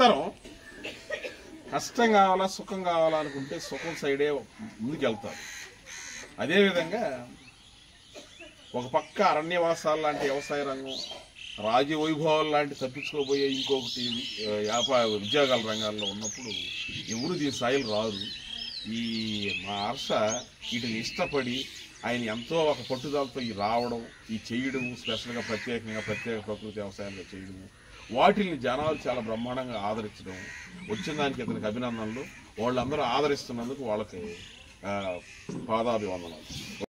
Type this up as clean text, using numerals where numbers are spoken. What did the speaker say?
తరం కష్టం కావాలా సుఖం కావాలా అనుకుంటే సుఖం సైడే ముందుకెళ్తారు. అదేవిధంగా ఒక పక్క అరణ్యవాసాలు లాంటి వ్యవసాయ రంగం, రాజవైభవాలు లాంటి తప్పించుకోబోయే ఇంకొకటి ఉద్యోగాల రంగాల్లో ఉన్నప్పుడు ఎవరు దీని స్థాయిలు రారు. ఈ మా హర్ష వీటిని ఇష్టపడి ఆయన ఎంతో ఒక పట్టుదలతో ఈ రావడం, ఈ చేయడము, స్పెషల్గా ప్రత్యేక ప్రకృతి వ్యవసాయాలు చేయడము, వాటిని జనాలు చాలా బ్రహ్మాండంగా ఆదరించడం, వచ్చిన దానికి ఇతనికి అభినందనలు. వాళ్ళందరూ ఆదరిస్తున్నందుకు వాళ్ళకి పాదాభివందనాలు.